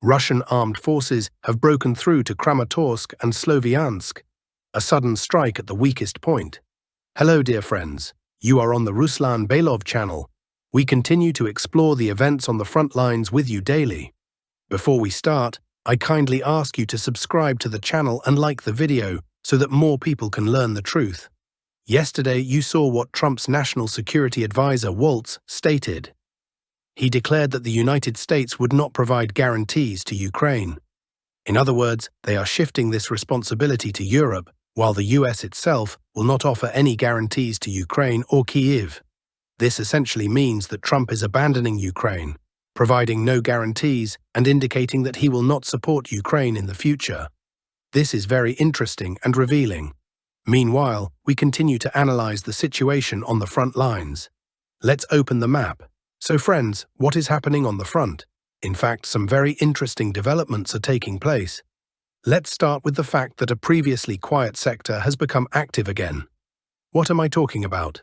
Russian armed forces have broken through to Kramatorsk and Sloviansk, a sudden strike at the weakest point. Hello dear friends, you are on the Ruslan Belov channel. We continue to explore the events on the front lines with you daily. Before we start, I kindly ask you to subscribe to the channel and like the video so that more people can learn the truth. Yesterday you saw what Trump's National Security Advisor Waltz stated. He declared that the United States would not provide guarantees to Ukraine. In other words, they are shifting this responsibility to Europe, while the US itself will not offer any guarantees to Ukraine or Kyiv. This essentially means that Trump is abandoning Ukraine, providing no guarantees and indicating that he will not support Ukraine in the future. This is very interesting and revealing. Meanwhile, we continue to analyze the situation on the front lines. Let's open the map. So friends, what is happening on the front? In fact, some very interesting developments are taking place. Let's start with the fact that a previously quiet sector has become active again. What am I talking about?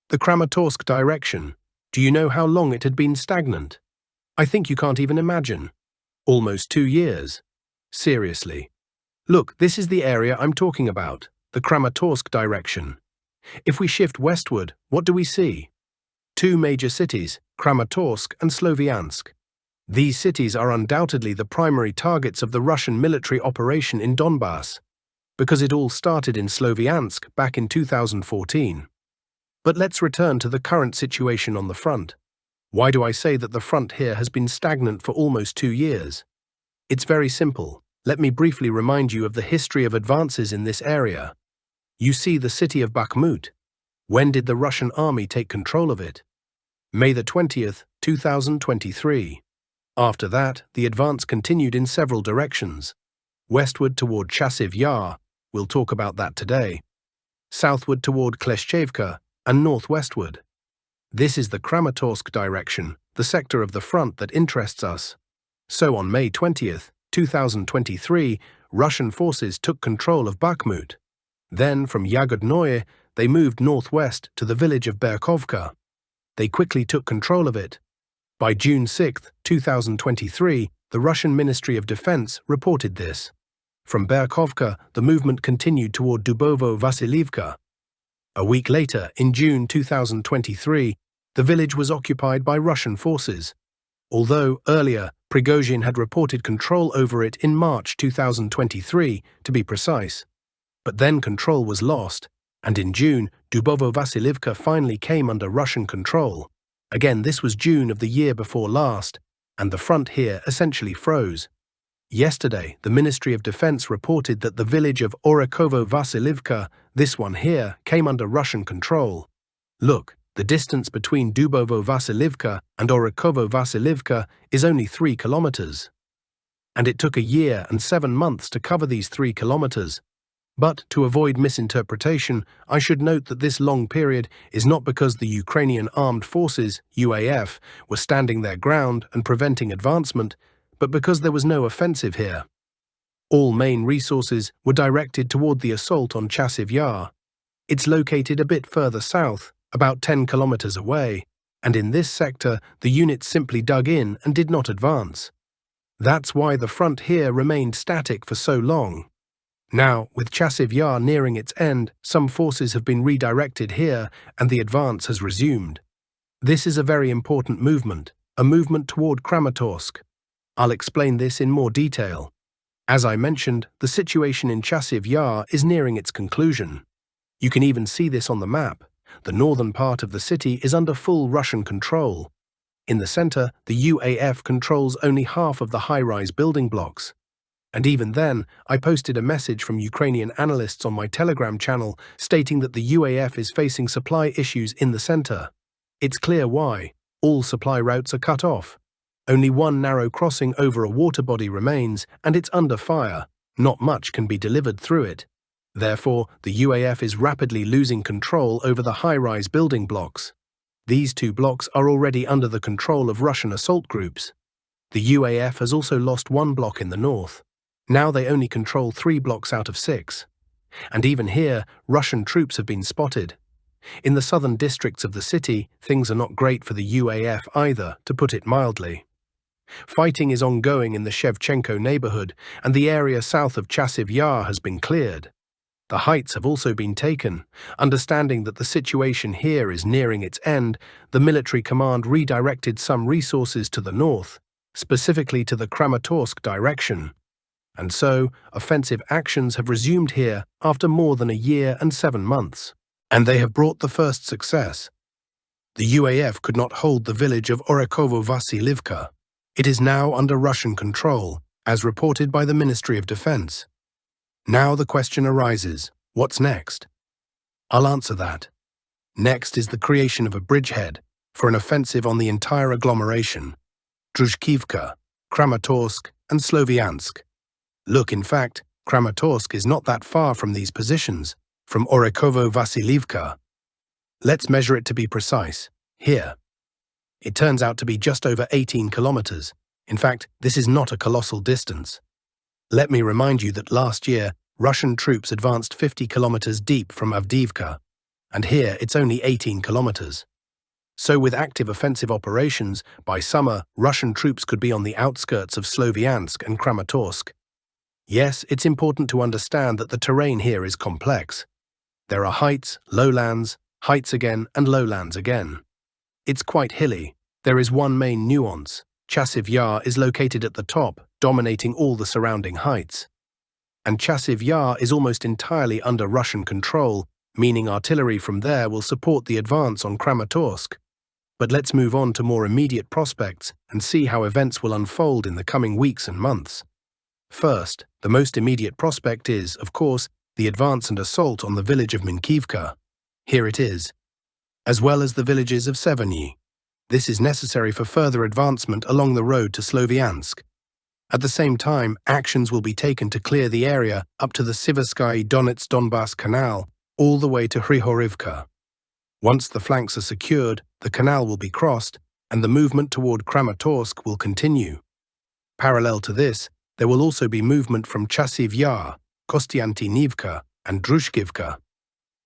The Kramatorsk direction. Do you know how long it had been stagnant? I think you can't even imagine. Almost 2 years. Seriously. Look, this is the area I'm talking about, the Kramatorsk direction. If we shift westward, what do we see? 2 major cities, Kramatorsk and Sloviansk. These cities are undoubtedly the primary targets of the Russian military operation in Donbass, because it all started in Sloviansk back in 2014. But let's return to the current situation on the front. Why do I say that the front here has been stagnant for almost 2 years? It's very simple. Let me briefly remind you of the history of advances in this area. You see the city of Bakhmut. When did the Russian army take control of it? May the 20th, 2023. After that, the advance continued in several directions. Westward toward Chasiv Yar, we'll talk about that today. Southward toward Kleshchevka, and northwestward. This is the Kramatorsk direction, the sector of the front that interests us. So on May 20th, 2023, Russian forces took control of Bakhmut. Then, from Yagodnoye, they moved northwest to the village of Berkovka. They quickly took control of it. By June 6, 2023, the Russian Ministry of Defense reported this. From Berkovka, the movement continued toward Dubovo-Vasilivka. A week later, in June 2023, the village was occupied by Russian forces. Although, earlier, Prigozhin had reported control over it in March 2023, to be precise. But then control was lost, and in June, Dubovo-Vasilivka finally came under Russian control. Again, this was June of the year before last, and the front here essentially froze. Yesterday, the Ministry of Defense reported that the village of Orikovo-Vasilivka, this one here, came under Russian control. Look, the distance between Dubovo-Vasilivka and Orikovo-Vasilivka is only 3 kilometers. And it took a year and 7 months to cover these 3 kilometers. But, to avoid misinterpretation, I should note that this long period is not because the Ukrainian Armed Forces, UAF, were standing their ground and preventing advancement, but because there was no offensive here. All main resources were directed toward the assault on Chasiv Yar. It's located a bit further south, about 10 kilometers away, and in this sector the units simply dug in and did not advance. That's why the front here remained static for so long. Now, with Chasiv Yar nearing its end, some forces have been redirected here and the advance has resumed. This is a very important movement, a movement toward Kramatorsk. I'll explain this in more detail. As I mentioned, the situation in Chasiv Yar is nearing its conclusion. You can even see this on the map. The northern part of the city is under full Russian control. In the center, the UAF controls only half of the high-rise building blocks. And even then, I posted a message from Ukrainian analysts on my Telegram channel stating that the UAF is facing supply issues in the center. It's clear why. All supply routes are cut off. Only one narrow crossing over a water body remains, and it's under fire. Not much can be delivered through it. Therefore, the UAF is rapidly losing control over the high-rise building blocks. These 2 blocks are already under the control of Russian assault groups. The UAF has also lost 1 block in the north. Now they only control 3 blocks out of 6. And even here, Russian troops have been spotted. In the southern districts of the city, things are not great for the UAF either, to put it mildly. Fighting is ongoing in the Shevchenko neighborhood, and the area south of Chasiv Yar has been cleared. The heights have also been taken. Understanding that the situation here is nearing its end, the military command redirected some resources to the north, specifically to the Kramatorsk direction. And so, offensive actions have resumed here after more than a year and 7 months. And they have brought the first success. The UAF could not hold the village of Orekhovo-Vasilivka. It is now under Russian control, as reported by the Ministry of Defense. Now the question arises, what's next? I'll answer that. Next is the creation of a bridgehead for an offensive on the entire agglomeration, Druzhkivka, Kramatorsk, and Sloviansk. Look, in fact, Kramatorsk is not that far from these positions, from Orekhovo-Vasilivka. Let's measure it to be precise, here. It turns out to be just over 18 kilometers. In fact, this is not a colossal distance. Let me remind you that last year, Russian troops advanced 50 kilometers deep from Avdiivka, and here it's only 18 kilometers. So with active offensive operations, by summer, Russian troops could be on the outskirts of Sloviansk and Kramatorsk. Yes, it's important to understand that the terrain here is complex. There are heights, lowlands, heights again, and lowlands again. It's quite hilly. There is one main nuance. Chasiv Yar is located at the top, dominating all the surrounding heights. And Chasiv Yar is almost entirely under Russian control, meaning artillery from there will support the advance on Kramatorsk. But let's move on to more immediate prospects and see how events will unfold in the coming weeks and months. First, the most immediate prospect is, of course, the advance and assault on the village of Minkivka. Here it is, as well as the villages of Severny. This is necessary for further advancement along the road to Sloviansk. At the same time, actions will be taken to clear the area up to the Siversky Donets-Donbass Canal, all the way to Hrihorivka. Once the flanks are secured, the canal will be crossed, and the movement toward Kramatorsk will continue. Parallel to this, there will also be movement from Chasiv Yar, Kostiantynivka, and Druzhkivka.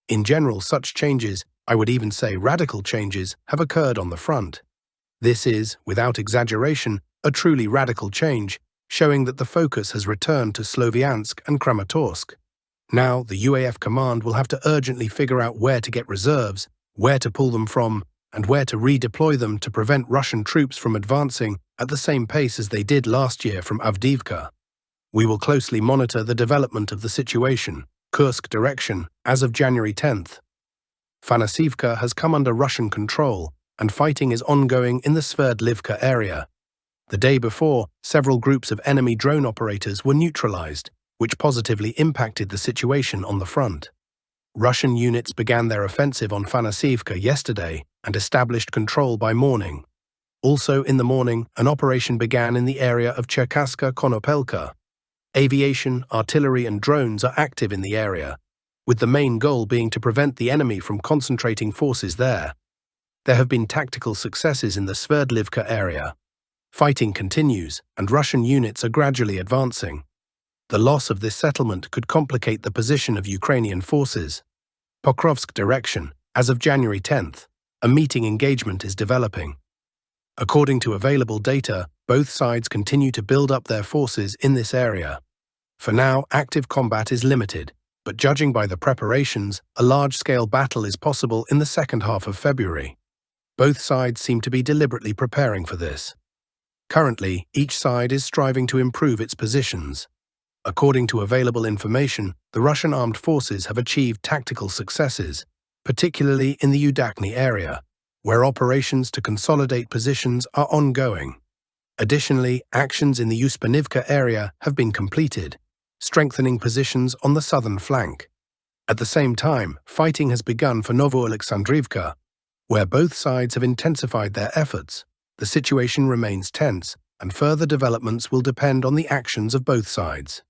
In general, such changes, I would even say radical changes, have occurred on the front. This is, without exaggeration, a truly radical change, showing that the focus has returned to Sloviansk and Kramatorsk. Now, the UAF command will have to urgently figure out where to get reserves, where to pull them from, and where to redeploy them to prevent Russian troops from advancing at the same pace as they did last year from Avdiivka. We will closely monitor the development of the situation, Kursk direction, as of January 10th. Fanasivka has come under Russian control, and fighting is ongoing in the Sverdlivka area. The day before, several groups of enemy drone operators were neutralized, which positively impacted the situation on the front. Russian units began their offensive on Fanasivka yesterday and established control by morning. Also in the morning, an operation began in the area of Cherkasska Konopelka. Aviation, artillery and drones are active in the area, with the main goal being to prevent the enemy from concentrating forces there. There have been tactical successes in the Sverdlivka area. Fighting continues, and Russian units are gradually advancing. The loss of this settlement could complicate the position of Ukrainian forces. Pokrovsk direction, as of January 10th, a meeting engagement is developing. According to available data, both sides continue to build up their forces in this area. For now, active combat is limited, but judging by the preparations, a large-scale battle is possible in the second half of February. Both sides seem to be deliberately preparing for this. Currently, each side is striving to improve its positions. According to available information, the Russian armed forces have achieved tactical successes, particularly in the Udakny area, where operations to consolidate positions are ongoing. Additionally, actions in the Uspanivka area have been completed, strengthening positions on the southern flank. At the same time, fighting has begun for Novoalexandrivka, where both sides have intensified their efforts. The situation remains tense, and further developments will depend on the actions of both sides.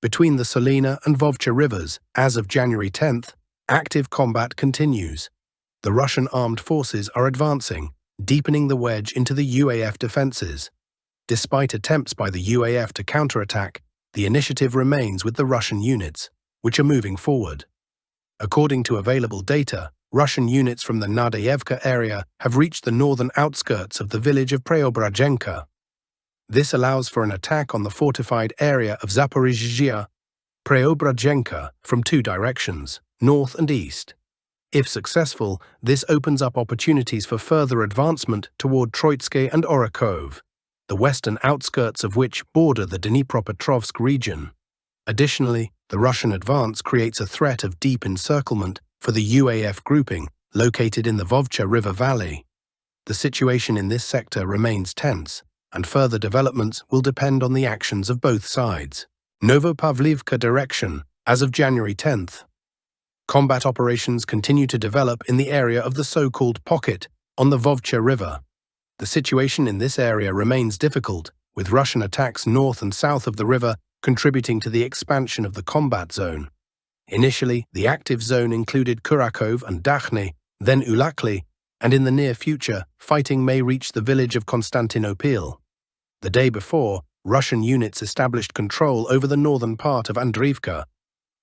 Between the Solina and Vovcha rivers, as of January 10th, active combat continues. The Russian armed forces are advancing, deepening the wedge into the UAF defenses. Despite attempts by the UAF to counterattack, the initiative remains with the Russian units, which are moving forward. According to available data, Russian units from the Nadayevka area have reached the northern outskirts of the village of Preobrajenka. This allows for an attack on the fortified area of Zaporizhzhia, Preobrazhenka from two directions, north and east. If successful, this opens up opportunities for further advancement toward Troitsky and Orakov, the western outskirts of which border the Dnipropetrovsk region. Additionally, the Russian advance creates a threat of deep encirclement for the UAF grouping located in the Vovcha River Valley. The situation in this sector remains tense, and further developments will depend on the actions of both sides. Novopavlivka direction, as of January 10th. Combat operations continue to develop in the area of the so-called pocket on the Vovcha River. The situation in this area remains difficult, with Russian attacks north and south of the river contributing to the expansion of the combat zone. Initially, the active zone included Kurakov and Dakhny, then Ulakli, and in the near future, fighting may reach the village of Konstantinopil. The day before, Russian units established control over the northern part of Andriivka,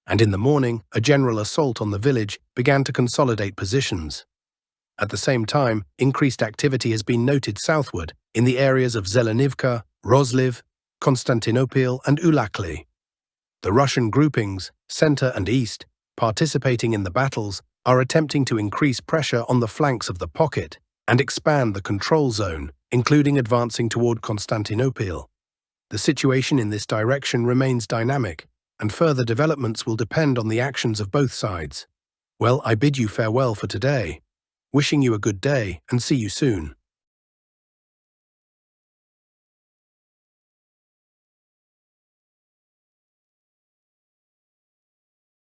and in the morning, a general assault on the village began to consolidate positions. At the same time, increased activity has been noted southward in the areas of Zelenivka, Rozliv, Konstantinopil, and Ulakli. The Russian groupings, center and east, participating in the battles, are attempting to increase pressure on the flanks of the pocket and expand the control zone, including advancing toward Konstantinopil. The situation in this direction remains dynamic, and further developments will depend on the actions of both sides. Well, I bid you farewell for today. Wishing you a good day and see you soon.